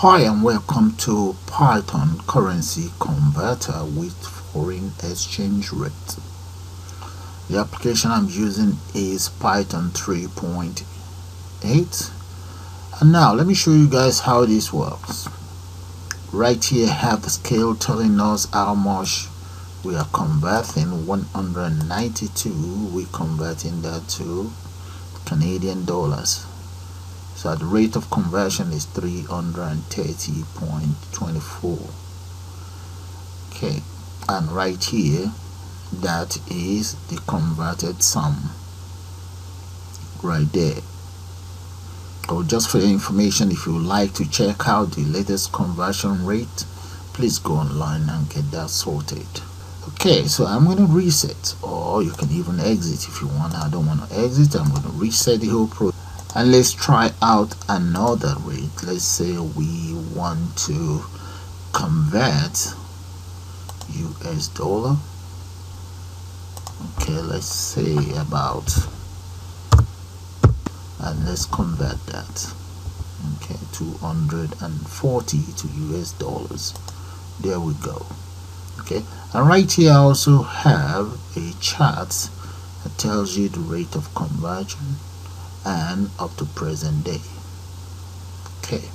Hi and welcome to Python currency converter with foreign exchange rate. The application I'm using is Python 3.8, and now let me show you guys how this works. Right here I have the scale telling us how much we are converting. 192, we're converting that to Canadian dollars. So the rate of conversion is 330.24. Okay, and right here that is the converted sum right there. Or just for your information, if you would like to check out the latest conversion rate, please go online and get that sorted. Okay, so I'm going to reset, or you can even exit if you want. I don't want to exit. I'm going to reset the whole process. And let's try out another rate. Let's say we want to convert US dollar. Okay, let's say about, and let's convert that. Okay, 240 to US dollars. There we go. Okay, and right here I also have a chart that tells you the rate of conversion and up to present day. Okay,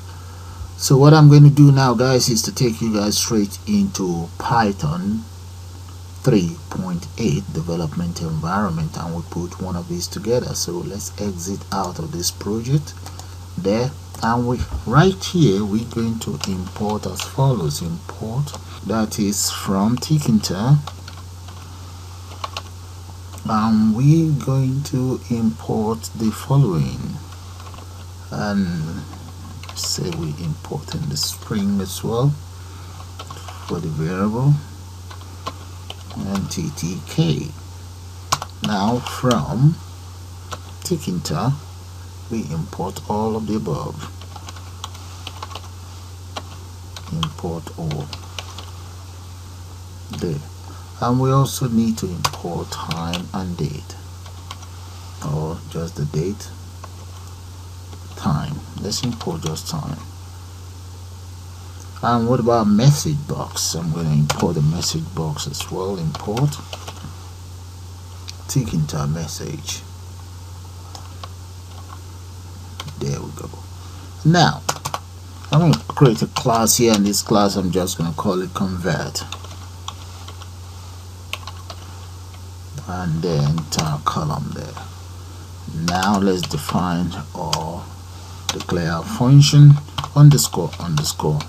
so what I'm going to do now, guys, is to take you guys straight into Python 3.8 development environment, and we put one of these together. So let's exit out of this project there, and we right here we're going to import as follows. Import, that is from Tkinter, and we're going to import the following, and say we import in the string as well for the variable, and ttk. Now from Tkinter we import all of the above, import all there. And we also need to import time and date, or just the date, time. Let's import just time. And what about message box? I'm going to import the message box as well. Import Tkinter message. There we go. Now I'm going to create a class here, and this class I'm just going to call it convert, and then entire column there. Now let's define or declare a function underscore underscore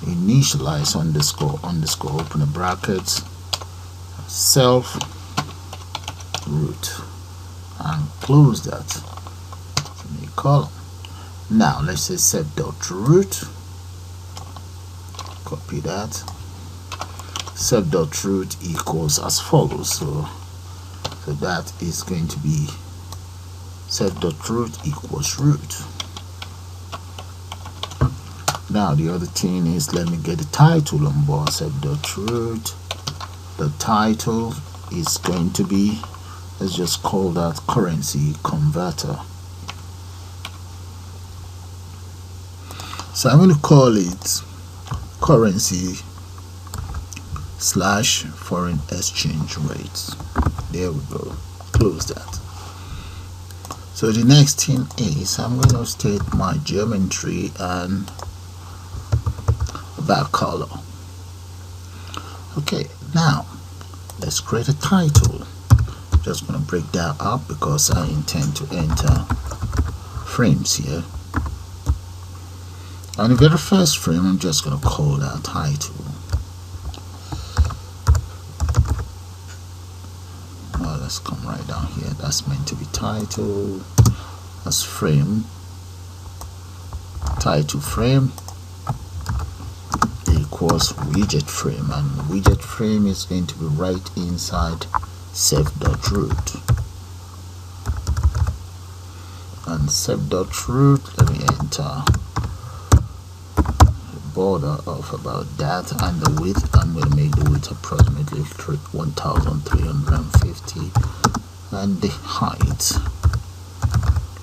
initialize underscore underscore, open the brackets, self root, and close that column. Now let's say set.root, copy that, set.root equals as follows. So that is going to be set.root equals root. Now the other thing is, let me get the title on board. Set.root, the title is going to be, let's just call that currency converter. So I'm going to call it currency / foreign exchange rates. There we go. Close that. So the next thing is, I'm going to state my geometry and back color. Okay, now let's create a title. Just going to break that up because I intend to enter frames here. On the very first frame, I'm just going to call that title. Well, let's come right down here. That's meant to be title. That's frame. Title frame equals widget frame, and widget frame is going to be right inside self.root. And self.root, let me enter border of about that, and the width, I'm going to make the width approximately 1350, and the height,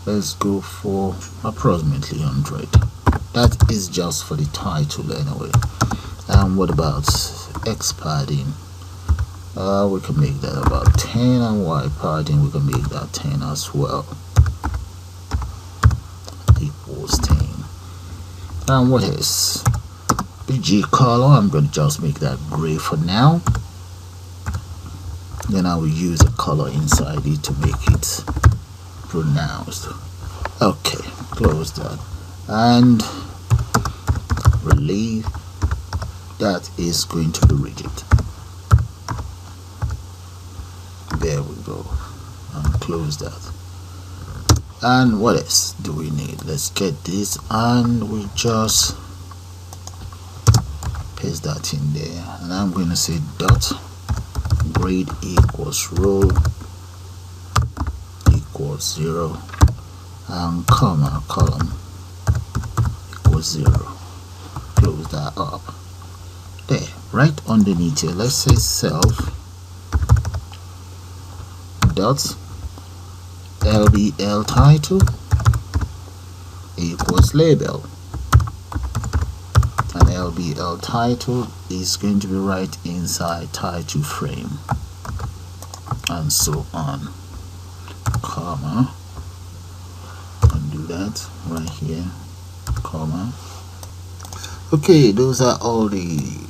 let's go for approximately 100. That is just for the title anyway. And what about X padding? We can make that about 10, and Y padding we can make that 10 as well, equals 10. And what is BG color? I'm going to just make that gray for now. Then I will use a color inside it to make it pronounced. Okay, close that and relieve. That is going to be rigid. There we go, and close that. And what else do we need? Let's get this, and we just paste that in there, and I'm going to say dot grade equals row equals 0, and comma column equals 0. Close that up. There, right underneath here, let's say self dot LBL title equals label, and LBL title is going to be right inside title frame, and so on, comma, and do that right here, comma. Okay, those are all the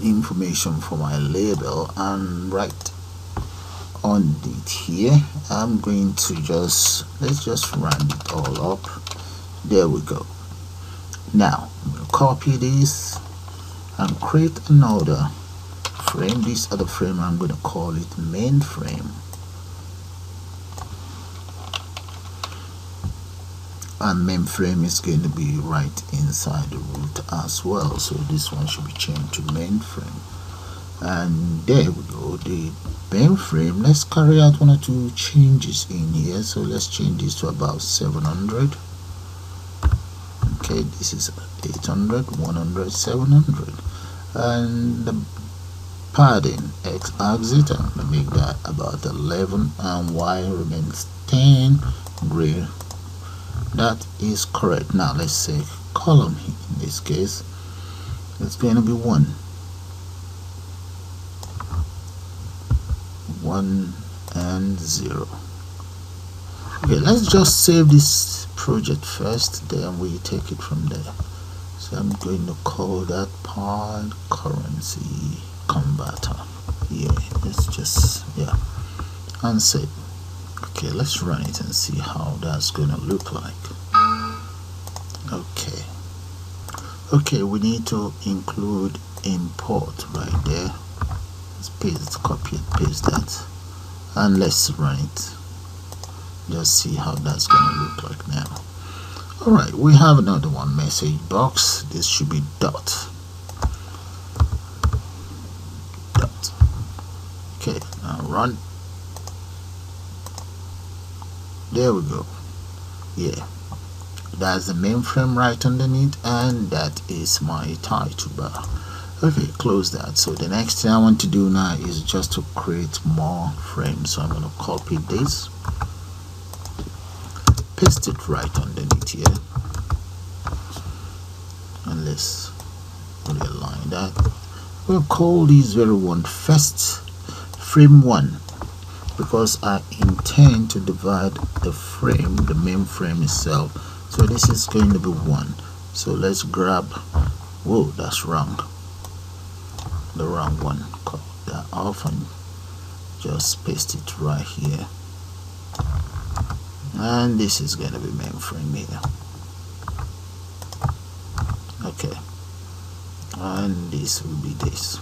information for my label, and right on it here I'm going to let's just round it all up. There we go. Now I'm going to copy this and create another frame. This other frame I'm going to call it main frame, and main frame is going to be right inside the root as well, so this one should be changed to main frame. And there we go, the main frame. Let's carry out one or two changes in here. So let's change this to about 700. Okay, this is 800, 100, 700. And the padding x-axis, I'm going to make that about 11, and y remains 10 gray. That is correct. Now let's say column. In this case it's going to be 1 and 0. Okay, let's just save this project first, then we take it from there. So I'm going to call that part currency converter. Yeah, let's just, yeah, and save. Okay, let's run it and see how that's gonna look like. Okay, we need to include import right there. Let's paste, copy and paste that, and let's run it. Just see how that's gonna look like now. Alright, we have another one, message box. This should be dot. Okay, now run. There we go. Yeah, that's the mainframe right underneath, and that is my title bar. Okay, close that. So the next thing I want to do now is just to create more frames. So I'm going to copy this, paste it right underneath here, and let's realign that. We'll call this very one first frame 1, because I intend to divide the frame, the main frame itself. So this is going to be 1. So let's grab, whoa, that's wrong, the wrong one. Cut that off and just paste it right here, and this is going to be main frame here. Okay, and this will be this.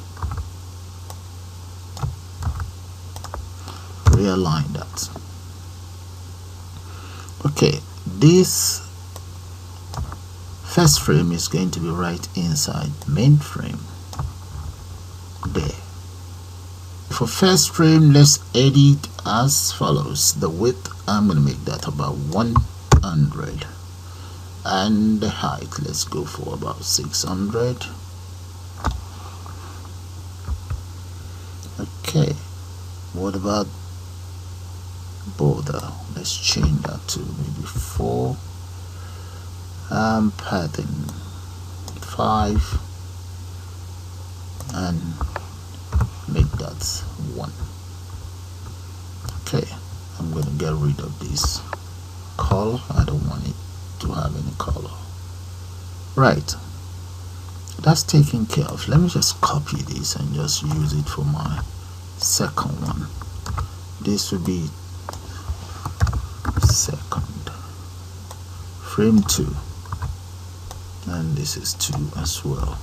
Realign that. Okay, this first frame is going to be right inside main frame. There. For first frame, let's edit as follows. The width, I'm going to make that about 100, and the height, let's go for about 600. Okay, what about border? Let's change that to maybe 4, padding 5 and make that 1. Okay, I'm going to get rid of this color. I don't want it to have any color. Right, that's taken care of. Let me just copy this and just use it for my second one. This will be second frame 2, and this is 2 as well.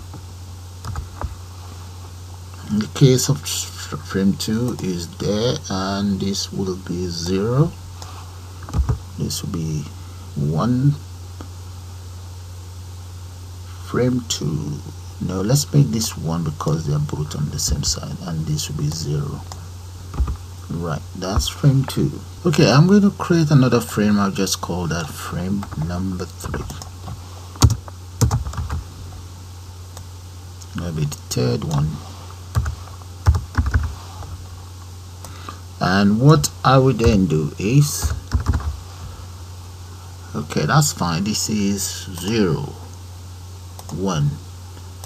In the case of frame 2 is there, and this will be 0. This will be 1. Frame 2, no, let's make this 1 because they are both on the same side, and this will be 0. Right, that's frame 2. Okay, I'm going to create another frame. I'll just call that frame number 3. Maybe the third one. And what I would then do is, okay, that's fine. This is 0, 1,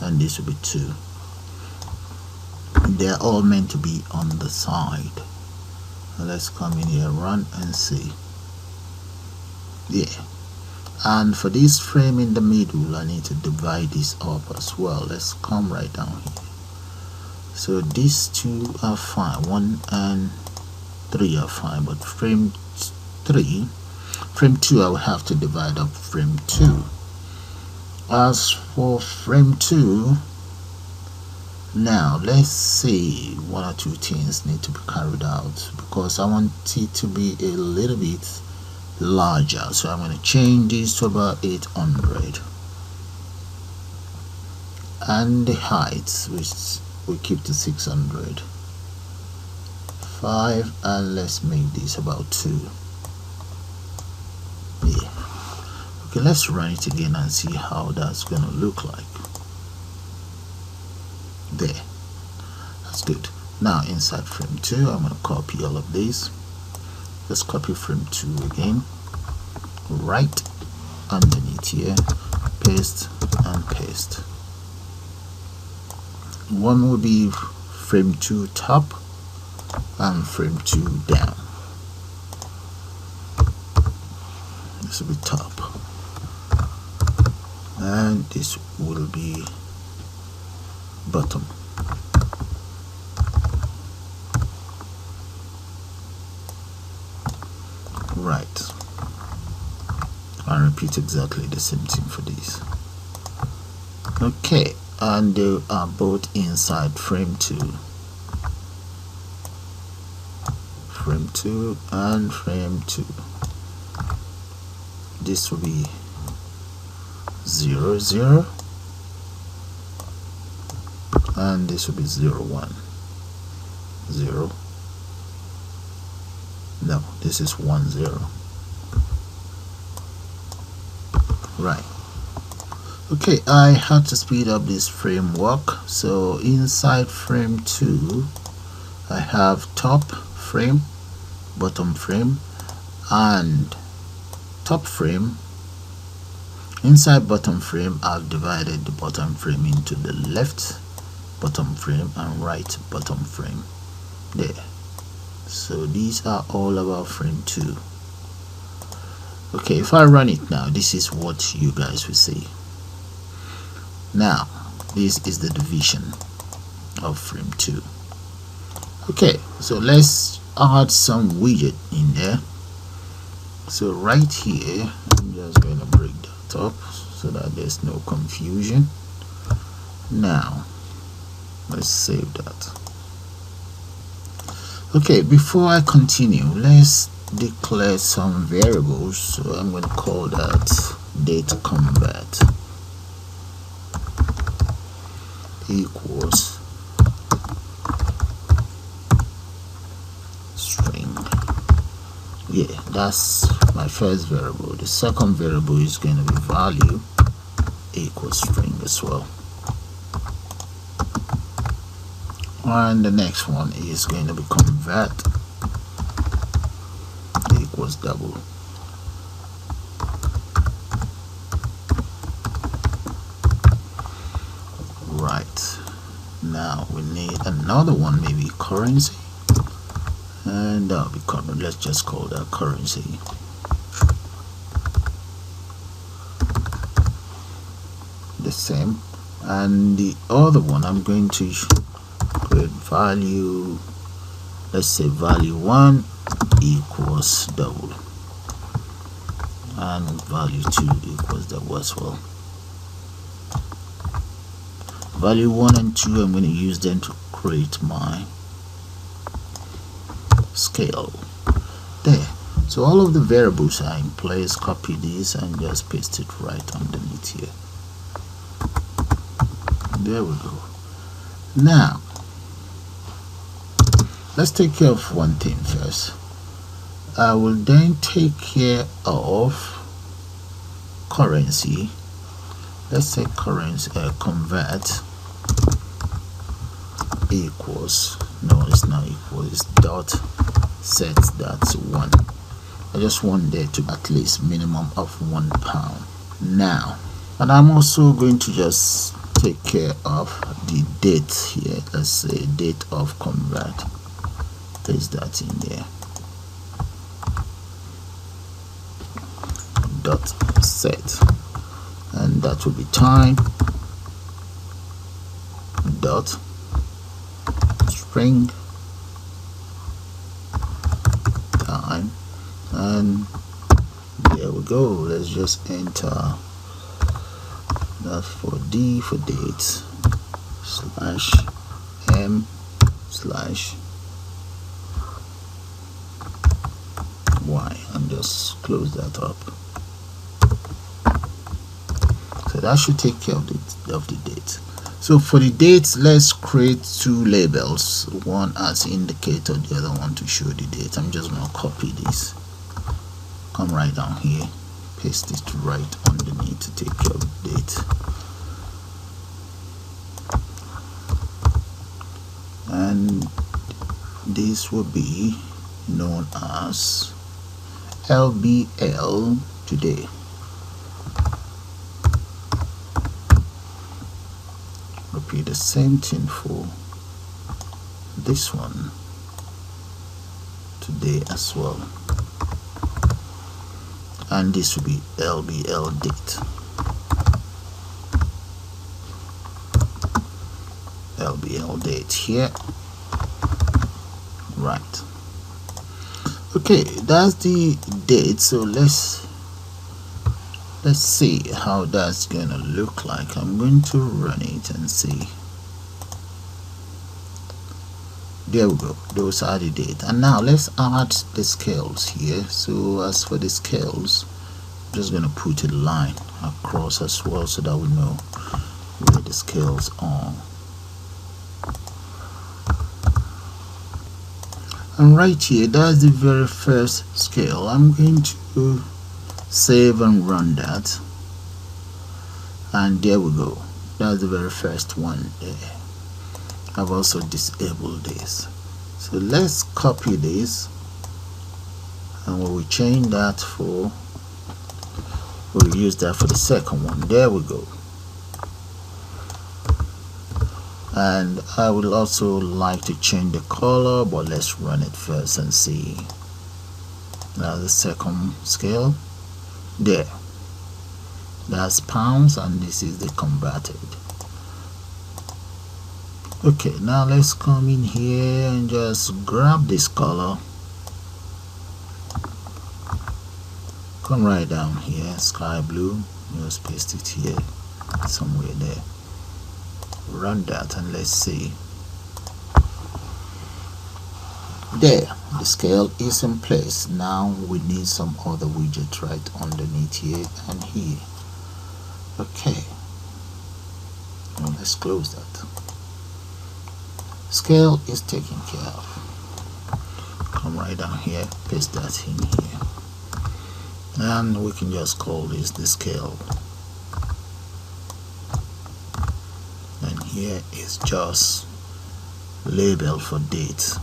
and this will be 2. They're all meant to be on the side. Let's come in here, run and see. Yeah, and for this frame in the middle, I need to divide this up as well. Let's come right down here. So these 2 are fine, 1 and 3 are fine, but frame 2 I will have to divide up frame 2. As for frame 2, now let's see, 1 or 2 things need to be carried out because I want it to be a little bit larger. So I'm going to change this to about 800, and the height, which we keep to 600, 5, and let's make this about 2. Yeah. Okay, let's run it again and see how that's going to look like. There, that's good. Now inside frame 2, I'm going to copy all of these. Just copy frame 2 again, right underneath here, paste and paste. One will be frame 2 top and frame 2 down. This will be top, and this will be bottom. Right, and repeat exactly the same thing for these. Okay, and they are both inside frame 2. Frame 2 and frame 2. This will be 0, 0, and this will be 0, 1, 0. No, this is 1, 0. Right. Okay, I had to speed up this framework. So inside frame 2, I have top frame, bottom frame, and top frame. Inside bottom frame, I've divided the bottom frame into the left bottom frame and right bottom frame. There. So these are all about frame 2. Okay, if I run it now, this is what you guys will see. Now, this is the division of frame 2. Okay, so let's add some widget in there. So right here, I'm just going to break that up so that there's no confusion. Now, let's save that. Okay, before I continue, let's declare some variables. So I'm going to call that data convert equals string. Yeah, that's my first variable. The second variable is going to be value equals string as well. And the next one is going to be convert equals double. Now we need another one, maybe currency, and that'll be current. Let's just call that currency. The same. And the other one, I'm going to create value. Let's say value 1 equals double, and value 2 equals double as well. Value 1 and 2, I'm going to use them to create my scale. There. So all of the variables are in place. Copy this and just paste it right underneath here. There we go. Now let's take care of one thing first. I will then take care of currency. Let's say currency convert equals, no, it's not equal, it's dot set that's 1. I just want there to be at least minimum of £1 now. And I'm also going to just take care of the date here. Let's say date of convert, paste that in there, dot set, and that will be time dot string time, and there we go. Let's just enter that for D for date slash M slash Y, and just close that up. So that should take care of the date. So for the dates, let's create 2 labels, one as indicator, the other one to show the date. I'm just going to copy this, come right down here, paste it right underneath to take care of the date. And this will be known as LBL today. Repeat the same thing for this one today as well, and this will be LBL date, LBL date here, right? Okay, that's the date. So let's see how that's gonna look like. I'm going to run it and see. There we go, those are the date. And now let's add the scales here. So as for the scales, I'm just gonna put a line across as well so that we know where the scales are. And right here, that's the very first scale. I'm going to save and run that, and there we go. That's the very first one there. I've also disabled this. So let's copy this, and we will change that for, we'll use that for the second one. There we go. And I would also like to change the color, but let's run it first and see. Now the second scale, there, that's pounds, and this is the converted. Okay, now let's come in here and just grab this color, come right down here, sky blue, just paste it here somewhere there, run that, and let's see. There, the scale is in place. Now we need some other widget right underneath here and here. Okay, now let's close that. Scale is taken care of. Come right down here, paste that in here, and we can just call this the scale. And here is just label for date.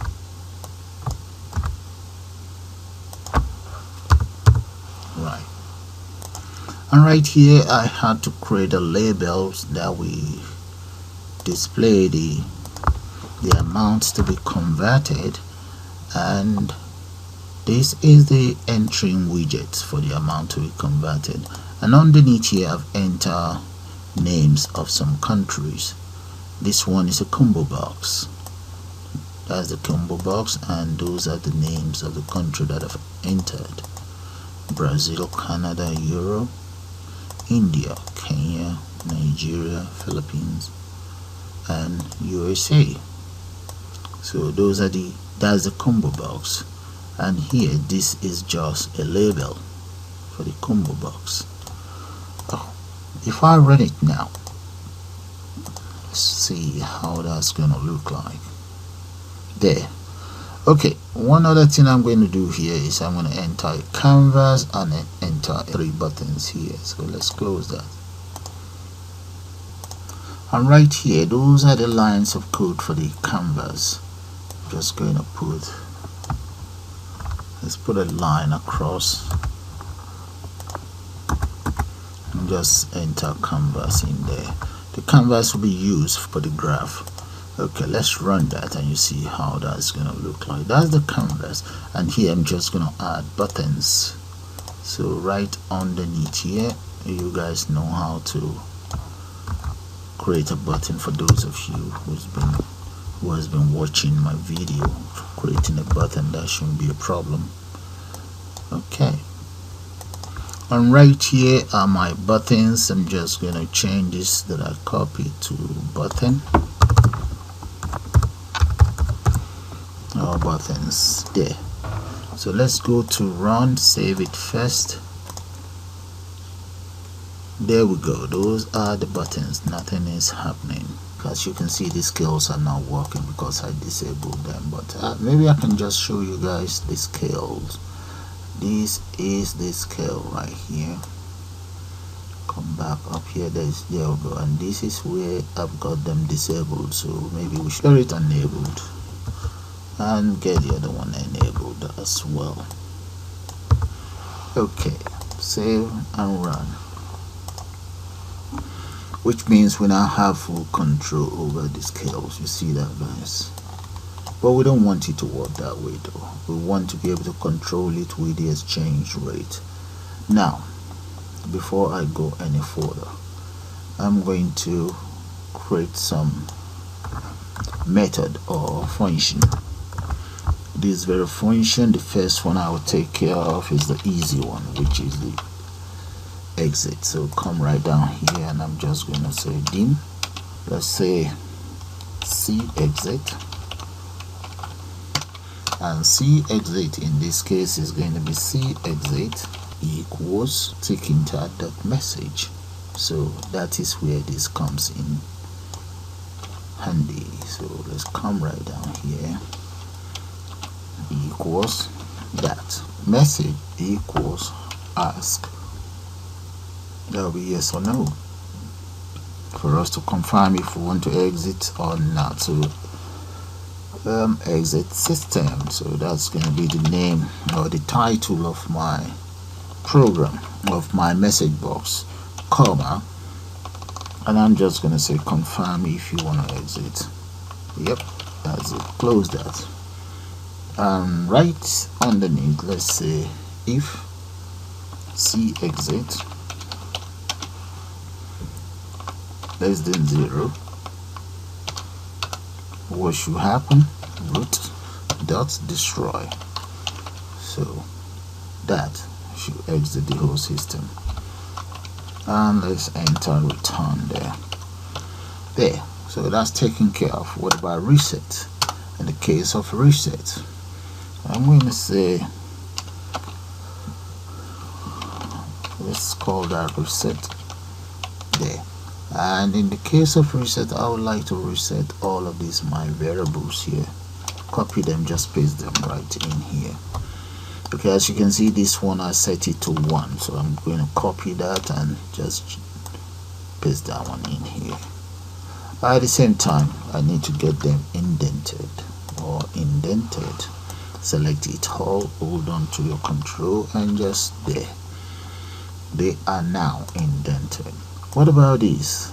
Right. And right here I had to create a label that we display the the amount to be converted, and this is the entering widget for the amount to be converted. And underneath here I've entered names of some countries. This one is a combo box. That's the combo box, and those are the names of the country that I've entered: Brazil, Canada, Europe, India, Kenya, Nigeria, Philippines, and USA. So that's the combo box, and here this is just a label for the combo box. If I run it now, let's see how that's gonna look like. There. Okay, one other thing I'm going to do here is I'm going to enter a canvas and enter 3 buttons here. So let's close that. And right here, those are the lines of code for the canvas. I'm just going to let's put a line across and just enter canvas in there. The canvas will be used for the graph. Okay, let's run that and you see how that's gonna look like. That's the canvas, and here I'm just gonna add buttons. So right underneath here, you guys know how to create a button. For those of you who has been watching my video, creating a button, that shouldn't be a problem. Okay, and right here are my buttons. I'm just gonna change this that I copied to button. Our buttons there. So let's go to run, save it first. There we go. Those are the buttons. Nothing is happening. As you can see, the scales are not working because I disabled them, but maybe I can just show you guys the scales. This is the scale right here. Come back up here. There we go, and this is where I've got them disabled, so maybe we should get it enabled and get the other one enabled as well. Okay, save and run, which means we now have full control over the scales. You see that, guys? But we don't want it to work that way though. We want to be able to control it with the exchange rate. Now, before I go any further, I'm going to create some method or function. This very function, the first one I will take care of is the easy one, which is the exit. So come right down here, and I'm just going to say dim, let's say C exit, and C exit in this case is going to be C exit equals taking that message. So that is where this comes in handy. So let's come right down here, equals that message equals ask. That'll be yes or no for us to confirm if we want to exit or not. So exit system. So that's going to be the name or the title of my program, of my message box, comma, and I'm just going to say confirm if you want to exit. Yep, that's it. Close that. And right underneath, let's say if C exit less than 0, what should happen? Root dot destroy. So that should exit the whole system. And let's enter return there. So that's taken care of. What about reset? In the case of reset, I'm going to say, let's call that reset there. And in the case of reset, I would like to reset all of these my variables here. Copy them, just paste them right in here. Okay, as you can see, this one I set it to 1, so I'm going to copy that and just paste that one in here. At the same time, I need to get them indented or indented. Select it all, hold on to your control, and just there. They are now indented. What about this?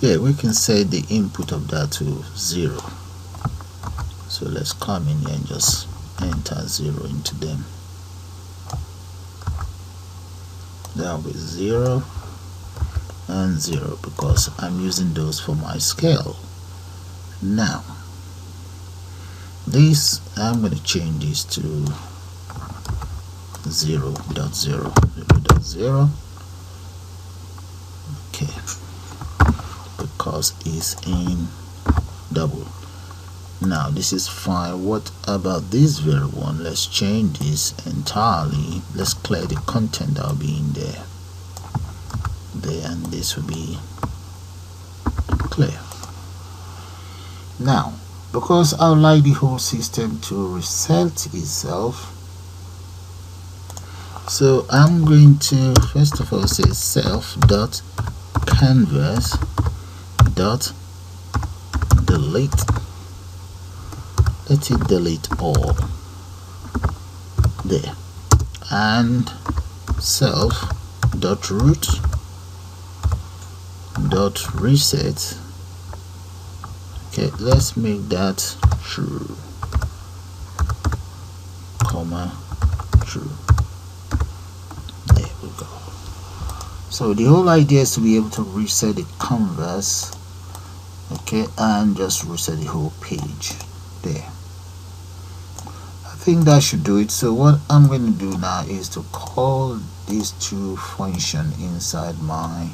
Yeah, we can set the input of that to 0. So let's come in here and just enter 0 into them. That'll be 0 and 0 because I'm using those for my scale. Now this, I'm going to change this to 0.0, 0.0. Okay, because it's in double. Now this is fine. What about this very one? Let's change this entirely. Let's clear the content that'll be in there, and this will be clear. Now because I would like the whole system to reset itself, so I'm going to first of all say self.canvas.delete. Let it delete all there, and self.root.reset. Okay, let's make that true, comma true. There we go. So the whole idea is to be able to reset the canvas, okay, and just reset the whole page there. I think that should do it. So what I'm going to do now is to call these two functions inside my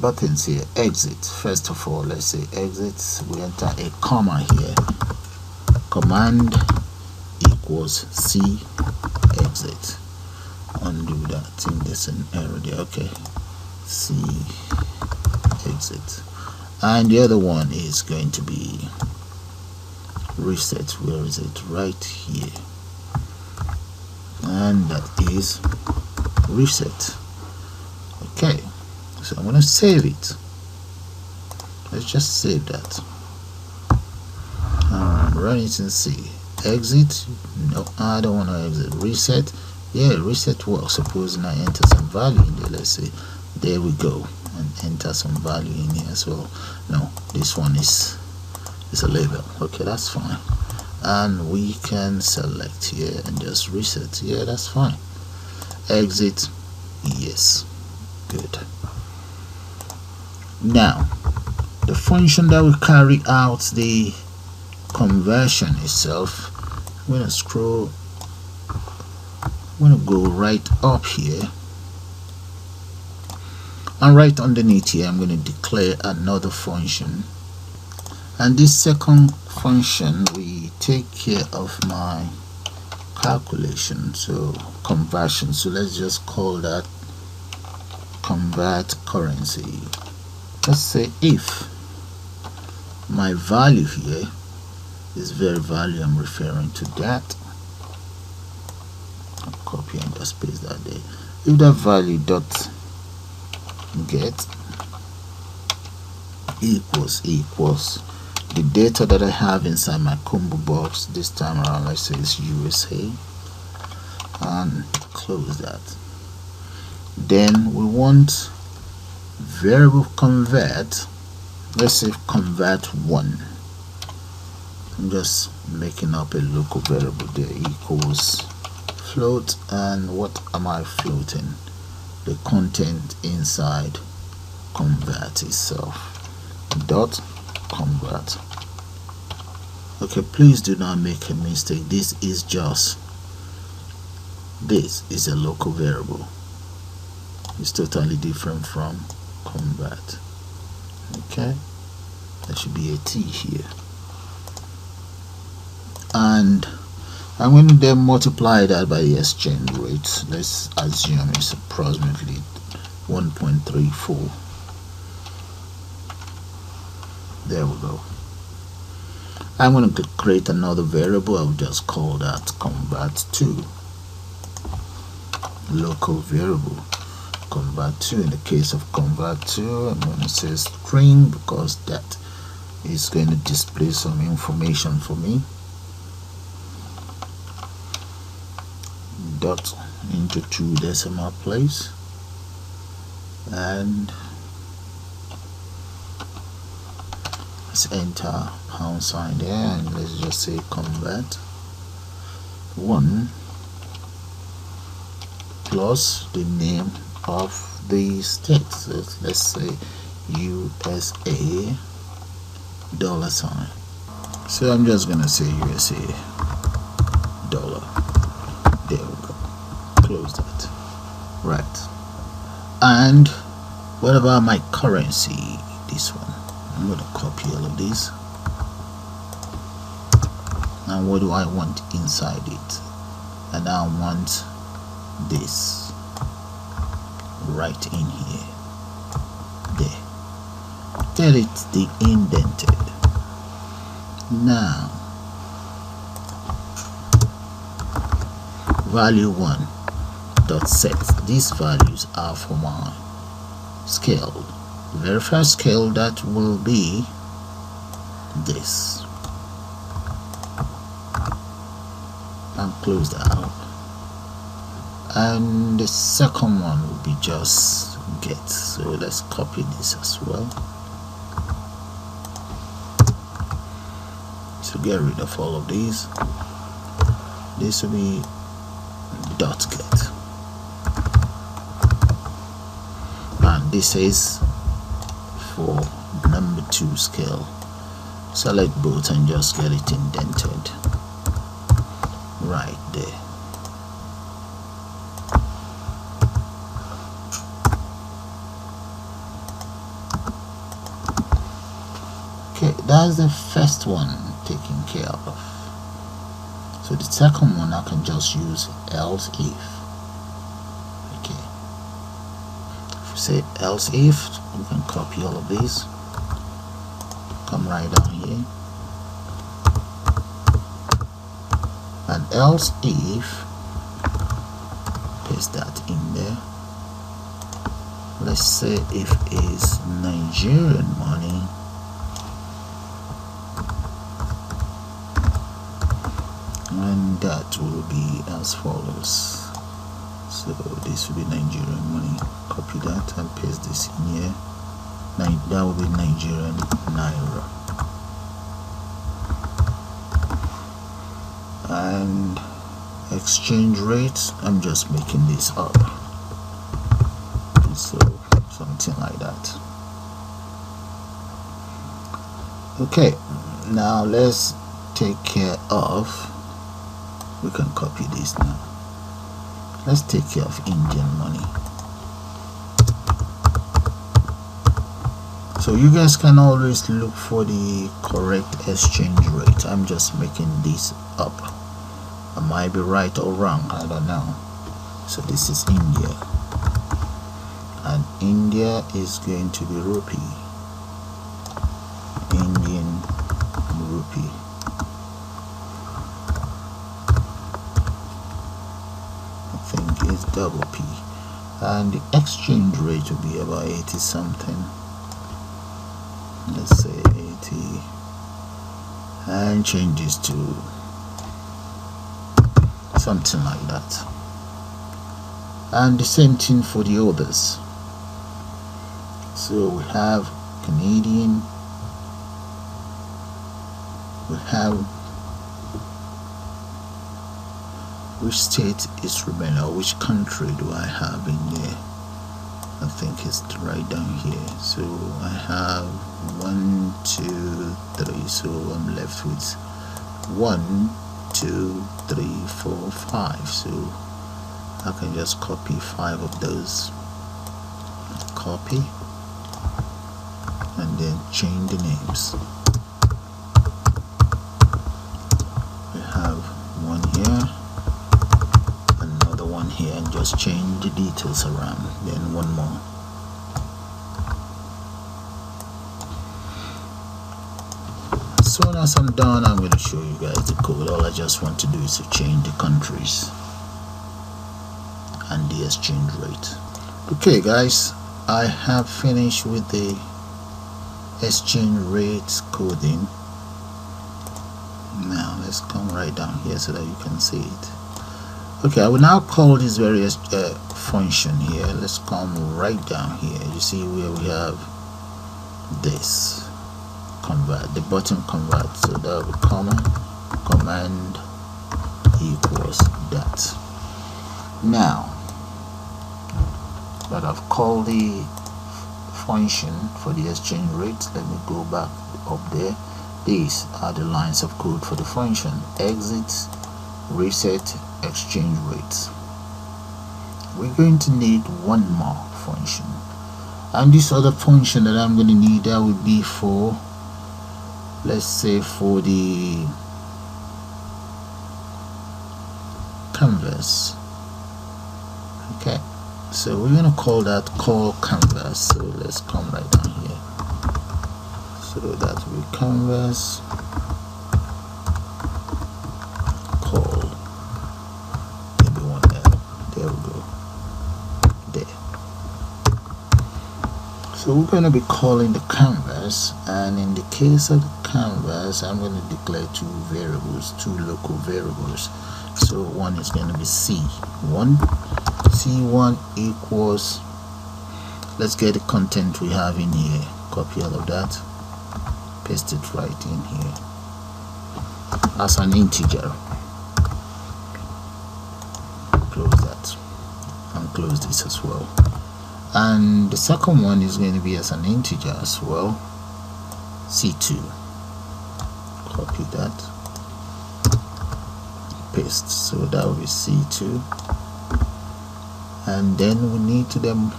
buttons here. Exit. First of all, let's say exit. We enter a comma here. Command equals C exit. Undo that. I think there's an error there. Okay. C exit. And the other one is going to be reset. Where is it? Right here. And that is reset. Okay. So I'm going to save it. Let's just save that. Run it and see. Exit. No, I don't want to exit. Reset. Yeah, reset works. Supposing I enter some value in there. Let's say there we go, and enter some value in here as well. No, this one is a label. Okay, that's fine. And we can select here and just reset. Yeah, that's fine. Exit. Yes. Good. Now the function that will carry out the conversion itself, I'm going to scroll, I'm going to go right up here, and right underneath here I'm going to declare another function, and this second function we take care of my calculation, so conversion. So let's just call that convert currency. Let's say if my value here is very value, I'm referring to that. I'll copy and just paste that there. If that value dot get equals the data that I have inside my combo box, this time around let's say it's USA, and close that. Then we want variable convert, let's say convert 1. I'm just making up a local variable there, equals float, and what am I floating? The content inside convert itself, dot convert. Okay, please do not make a mistake. This is a local variable. It's totally different from convert. Okay, there should be a T here, and I'm going to then multiply that by the exchange rate. Let's assume it's approximately 1.34. There we go. I'm going to create another variable. I'll just call that convert to, local variable convert to. In the case of convert to, I'm going to say string because that is going to display some information for me. Dot into 2 decimal place, and let's enter pound sign there and let's just say convert 1 plus the name of the state. So let's say USA $. So I'm just gonna say USA $. There we go. Close that. Right. And what about my currency? This one. I'm gonna copy all of these. And what do I want inside it? And I want this right in here. There. Tell it the indented. Now value 1 dot set. These values are for my scale. The very first scale that will be this. And close that out. And the second one will be just get. So let's copy this as well. So get rid of all of these. This will be dot get. And this is for number 2 scale. Select both and just get it indented right there. Okay, that's the first one taken care of. So the second one I can just use else if. Okay, if we say else if, we can copy all of these, come right down here, and else if, paste that in there. Let's say if is Nigerian money, and that will be as follows. So this will be Nigerian money. Copy that and paste this in here. That will be Nigerian naira. And exchange rates, I'm just making this up. So something like that. Okay, now let's take care of, we can copy this now. Let's take care of Indian money. So you guys can always look for the correct exchange rate. I'm just making this up. I might be right or wrong, I don't know. So this is India, and India is going to be rupee. Indian rupee. Is double P, and the exchange rate will be about 80 something. Let's say 80, and change this to something like that. And the same thing for the others. So we have Canadian, we have which state is remaining, or which country do I have in there? I think it's right down here. So I have 1, 2, 3. So I'm left with 1, 2, 3, 4, 5. So I can just copy 5 of those. Copy and then change the names. We have one here, here, and just change the details around. Then one more. As soon as I'm done, I'm going to show you guys the code. All I just want to do is to change the countries and the exchange rate. Okay guys, I have finished with the exchange rates coding. Now let's come right down here so that you can see it. Okay, I will now call this various function here. Let's come right down here. You see where we have this. convert, the button convert. So that will be command equals that. Now that I've called the function for the exchange rate, let me go back up there. These are the lines of code for the function: exit, reset, exchange rates. We're going to need one more function, and this other function that I'm going to need, that would be for, let's say, for the canvas. Okay, so we're going to call that call canvas. So let's come right down here. So that will be canvas call, maybe one L. There we go. There. So we're going to be calling the canvas, and in the case of the canvas, I'm going to declare two variables, two local variables. So one is going to be C1. C1 equals, let's get the content we have in here, copy all of that, paste it right in here as an integer. Close that and close this as well. And the second one is going to be as an integer as well, C2. Copy that, paste. So that will be C2, and then we need to then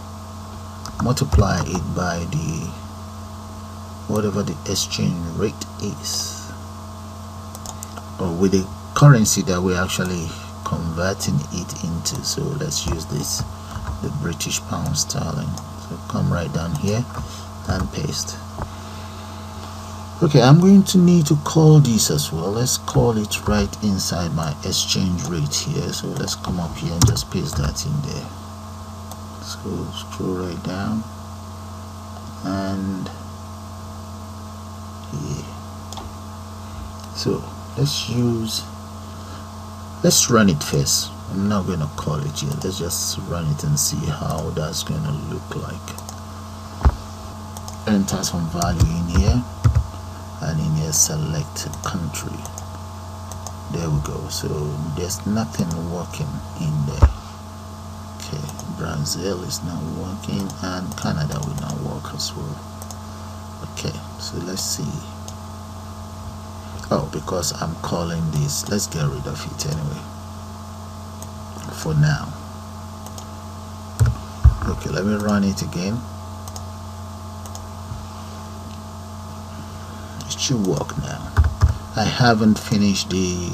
multiply it by the whatever the exchange rate is, or with the currency that we're actually converting it into. So let's use this, the British pound sterling. So come right down here and paste. Okay, I'm going to need to call this as well. Let's call it right inside my exchange rate here. So let's come up here and just paste that in there. Scroll right down, and here. So let's run it first. I'm not going to call it yet. Let's just run it and see how that's going to look like. Enter some value in here, and in here select country. There we go. So there's nothing working in there. Okay, Brazil is not working, and Canada will not work as well. Okay, so let's see. Oh, because I'm calling this, let's get rid of it anyway for now. Okay, let me run it again. It should work now. I haven't finished the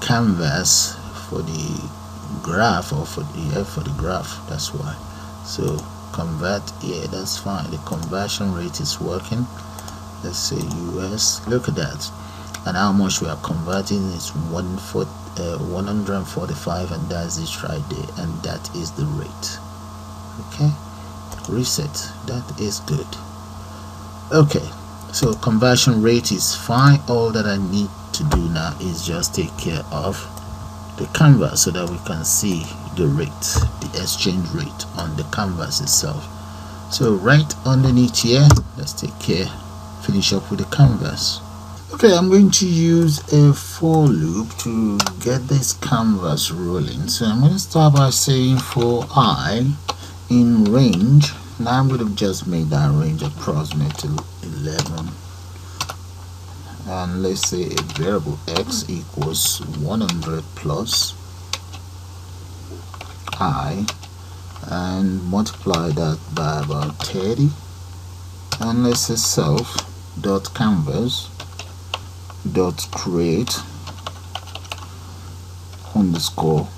canvas for the graph, or for the graph, that's why. So convert, yeah, that's fine. The conversion rate is working. Let's say US, look at that, and how much we are converting is 145, and that's it right there, and that is the rate. Okay, reset, that is good. Okay, so conversion rate is fine. All that I need to do now is just take care of the canvas so that we can see the rate, the exchange rate on the canvas itself. So right underneath here, let's finish up with the canvas. Okay, I'm going to use a for loop to get this canvas rolling. So I'm going to start by saying for I in range. Now I'm going to just make that range approximate to 11, and let's say a variable x equals 100 plus I, and multiply that by about 30, and let's say self dot canvas dot create underscore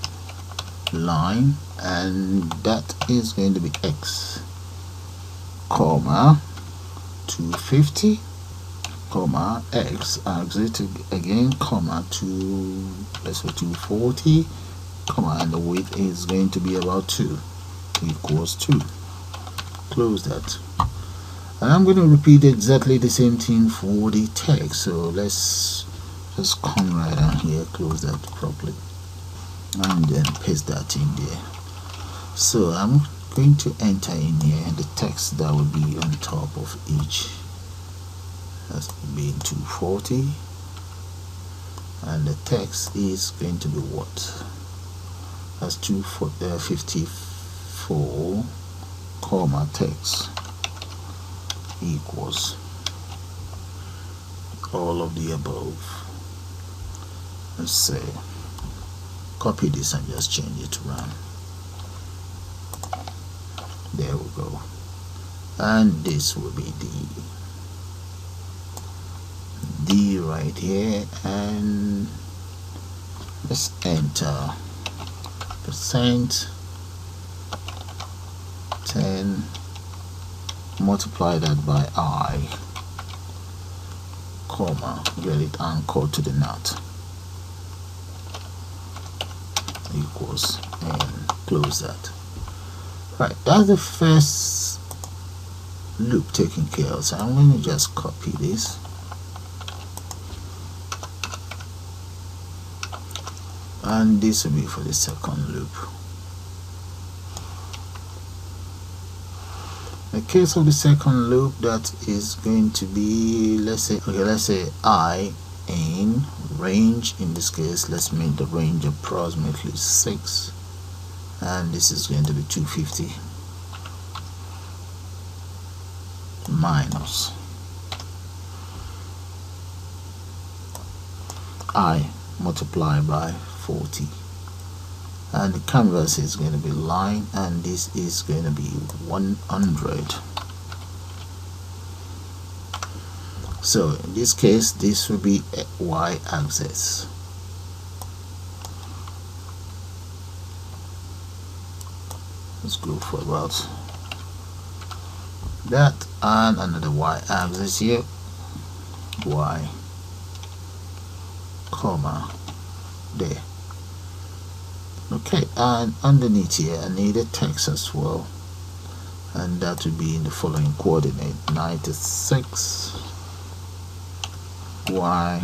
line, and that is going to be x, comma 250, comma x exit again, comma 240, comma, and the width is going to be about 2 equals 2. Close that. And I'm going to repeat exactly the same thing for the text. So let's just come right down here, close that properly, and then paste that in there. So I'm going to enter in here the text that will be on top of each That's being 240, and the text is going to be what? That's 254 comma text equals all of the above. Let's say copy this and just change it to run. There we go. And this will be the D right here, and let's enter percent 10, multiply that by I, comma, get it anchored to the nut, equals, and close that. Right, that's the first loop taken care of. So I'm going to just copy this and this will be for the second loop. In the case of the second loop, that is going to be, let's say I in range. In this case, let's make the range approximately 6, and this is going to be 250 minus I multiplied by 40, and the canvas is going to be line, and this is going to be 100. So in this case, this will be a y-axis. Let's go for about that, and another y-axis here, y, comma, there. Okay, and underneath here I need a text as well, and that would be in the following coordinate: 96 y,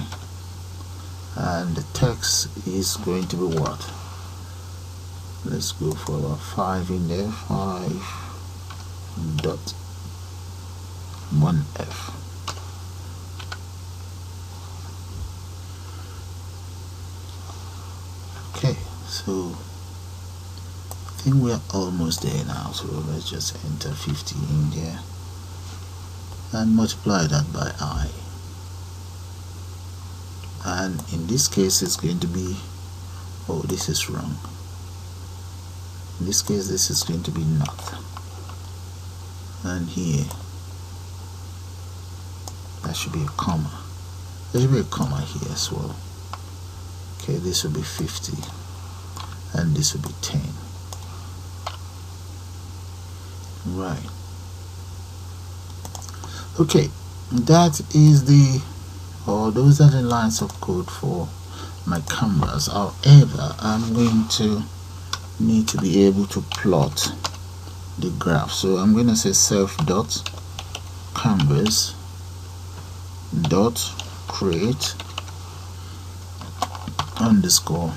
and the text is going to be what? Let's go for about 5 in there, 5.1f. Okay, so I think we're almost there now, so let's just enter 50 in there and multiply that by I, and in this case it's going to be, oh, this is wrong. In this case this is going to be not, and here that should be a comma. There should be a comma here as well. Okay, this will be 50 and this will be 10. Right. Okay, that is the, or those are the lines of code for my canvas. However, I'm going to need to be able to plot the graph. So I'm going to say self dot canvas dot create underscore,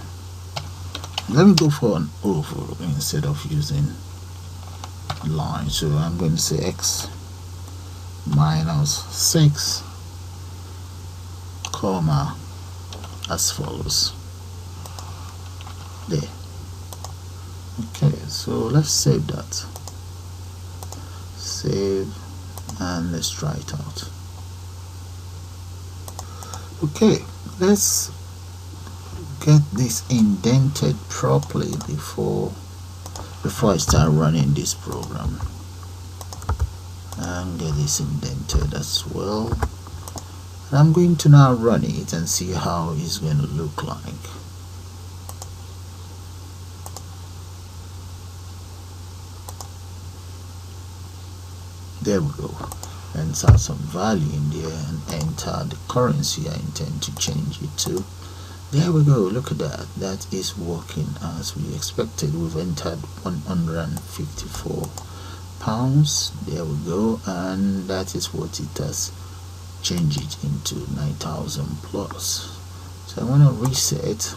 let me go for an oval instead of using line. So I'm going to say x minus 6, comma, as follows. There. Okay, so let's save that. Save, and let's try it out. Okay, let's get this indented properly before I start running this program, and get this indented as well. And I'm going to now run it and see how it's going to look like. There we go. Enter some value in there and enter the currency I intend to change it to. There we go. Look at that. That is working as we expected. We've entered 154 pounds. There we go, and that is what it has changed it into, 9,000 plus. So I want to reset,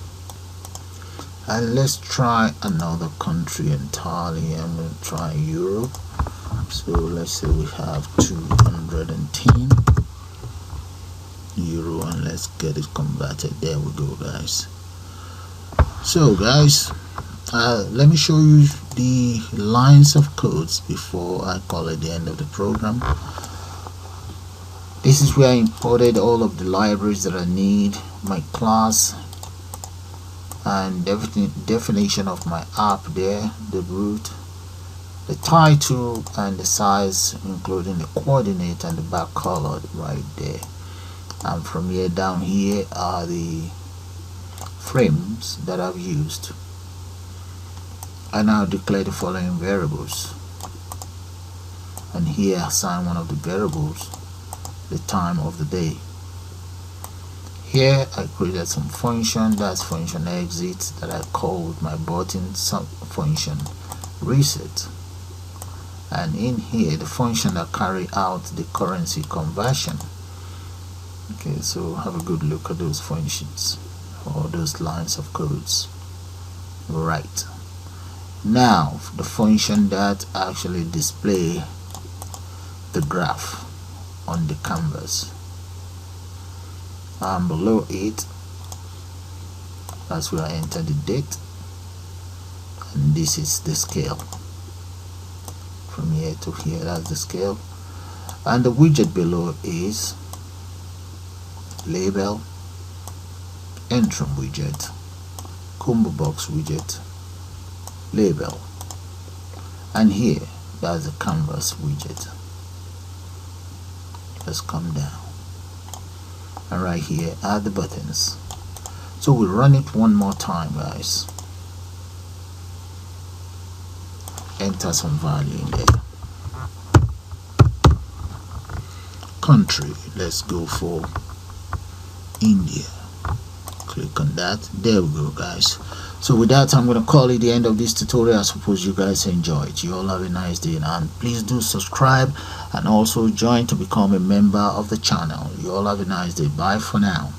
and let's try another country entirely. I'm going to try Europe. So let's say we have 210. get it converted. There we go, guys. So guys, let me show you the lines of codes before I call it the end of the program. This is where I imported all of the libraries that I need, my class, and everything, definition of my app there, the root, the title, and the size, including the coordinate and the back color right there. And from here down here are the frames that I've used. I now declare the following variables, and here assign one of the variables the time of the day. Here I created some function, that's function exit, that I called my button function reset, and in here the function that carry out the currency conversion. Okay, so have a good look at those functions or those lines of codes. Right, now the function that actually display the graph on the canvas, and below it, that's where I enter the date, and this is the scale. From here to here, that's the scale, and the widget below is label, entrum widget, combo box widget, label, and here that's the canvas widget. Let's come down, and right here are the buttons. So we'll run it one more time, guys. Enter some value in there. Country, let's go for India. Click on that. There we go, guys. So with that, I'm going to call it the end of this tutorial. I suppose you guys enjoyed. You all have a nice day, and please do subscribe and also join to become a member of the channel. You all have a nice day. Bye for now.